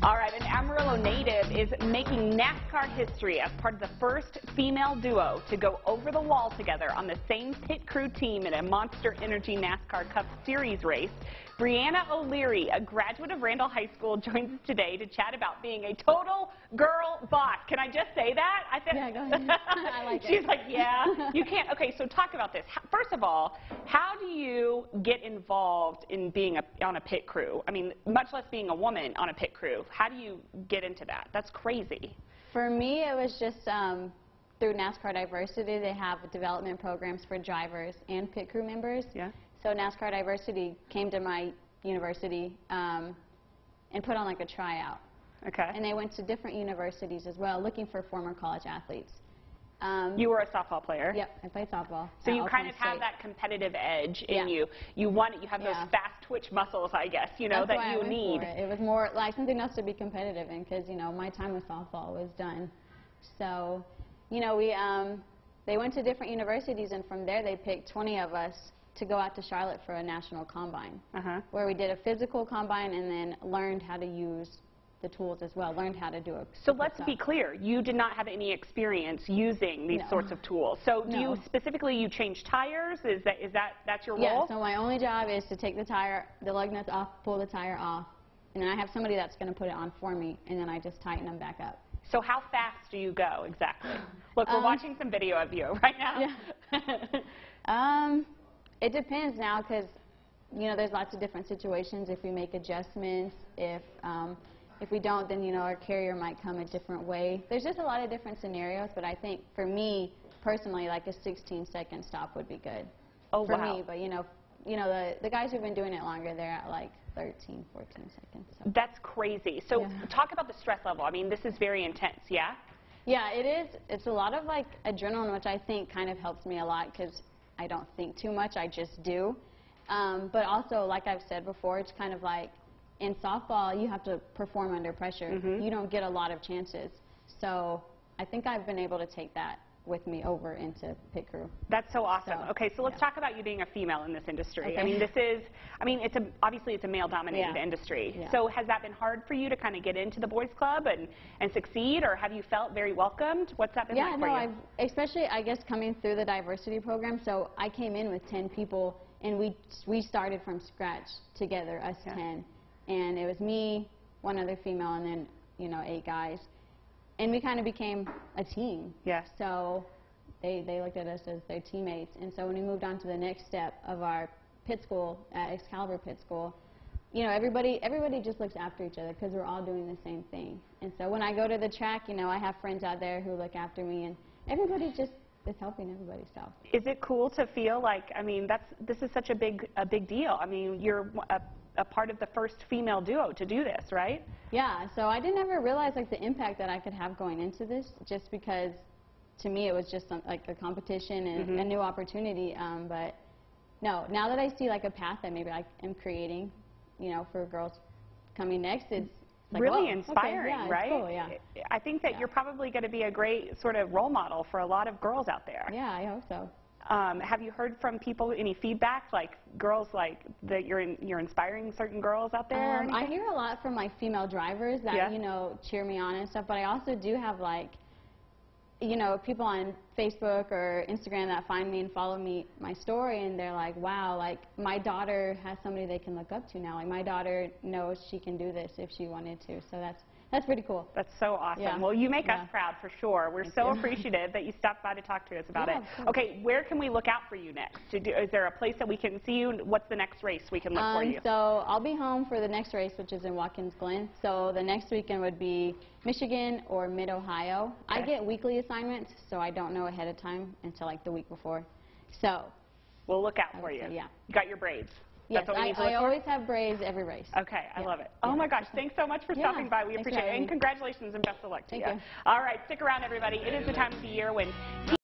All right, an Amarillo native is making NASCAR history as part of the first female duo to go over the wall together on the same pit crew team in a Monster Energy NASCAR Cup Series race. Brianna O'Leary, a graduate of Randall High School, joins us today to chat about being a total girl boss. Can I just say that? Yeah, go ahead. I like it. She's like, yeah, you can't. Okay, so talk about this. First of all, how do you get involved in being on a pit crew? I mean, much less being a woman on a pit crew. How do you get into that? That's crazy. For me, it was just through NASCAR Diversity. They have development programs for drivers and pit crew members. Yeah. So NASCAR Diversity came to my university and put on like a tryout. Okay. And they went to different universities as well, looking for former college athletes. You were a softball player. Yep, I played softball. So you kind of have that competitive edge in you. You want it. You have those fast twitch muscles, I guess, you know, that you need. It was more like something else to be competitive in because, you know, my time with softball was done. So, you know, they went to different universities, and from there they picked 20 of us to go out to Charlotte for a national combine, where we did a physical combine and then learned how to use the tools as well, learned how to do it. So let's be clear, you did not have any experience using these sorts of tools. So do you specifically, you change tires? That's your role? Yeah, so my only job is to take the tire, the lug nuts off, pull the tire off, and then I have somebody that's going to put it on for me, and then I just tighten them back up. So how fast do you go exactly? Look, we're watching some video of you right now. Yeah. It depends now because, you know, there's lots of different situations. If we make adjustments, if we don't, then, you know, our carrier might come a different way. There's just a lot of different scenarios, but I think for me, personally, like a 16-second stop would be good. Oh, for me, but, you know, the guys who've been doing it longer, they're at like 13, 14 seconds. So. That's crazy. So talk about the stress level. I mean, this is very intense, yeah? Yeah, it is. It's a lot of, like, adrenaline, which I think kind of helps me a lot because I don't think too much, I just do. But also, like I've said before, it's kind of like in softball, you have to perform under pressure. You don't get a lot of chances. So I think I've been able to take that with me over into pit crew. That's so awesome. Okay, so let's talk about you being a female in this industry. Okay. I mean, obviously it's a male-dominated industry. Yeah. So has that been hard for you to kind of get into the boys' club and succeed, or have you felt very welcomed? What's that been like for you? Especially, I guess, coming through the diversity program. So I came in with 10 people, and we started from scratch together, us 10. And it was me, one other female, and then, you know, 8 guys. And we kind of became a team. Yes. So they looked at us as their teammates. And so when we moved on to the next step of our pit school, at Excalibur Pit School, you know, everybody just looks after each other because we're all doing the same thing. And so when I go to the track, you know, I have friends out there who look after me, and everybody just is helping everybody. So. Is it cool to feel like, I mean, this is such a big deal. I mean, you're a part of the first female duo to do this, right? Yeah, so I didn't ever realize like the impact that I could have going into this, just because to me it was just like a competition and a new opportunity. But no, now that I see like a path that maybe I am creating, you know, for girls coming next, it's like, really inspiring, yeah, right? It's cool, yeah. I think that you're probably going to be a great sort of role model for a lot of girls out there. Yeah, I hope so. Have you heard from people any feedback, like girls, like that you're inspiring certain girls out there? I hear a lot from like female drivers that you know, cheer me on and stuff. But I also do have like, you know, people on Facebook or Instagram that find me and follow me, my story, and they're like, wow, like my daughter has somebody they can look up to now. Like my daughter knows she can do this if she wanted to. So that's pretty cool. That's so awesome. Yeah. Well, you make us proud for sure. We're so appreciative that you stopped by to talk to us about it. Okay, where can we look out for you next? Is there a place that we can see you? What's the next race we can look for you? So I'll be home for the next race, which is in Watkins Glen. So the next weekend would be Michigan or Mid-Ohio. I get weekly assignments, so I don't know ahead of time until like the week before. So we'll look out for you. Yeah. You got your braids. Yes, I always have braids every race. Okay, I love it. Oh my gosh, thanks so much for stopping by. We appreciate it. And congratulations and best of luck to you. Thank you. All right, stick around, everybody. It is the time of the year when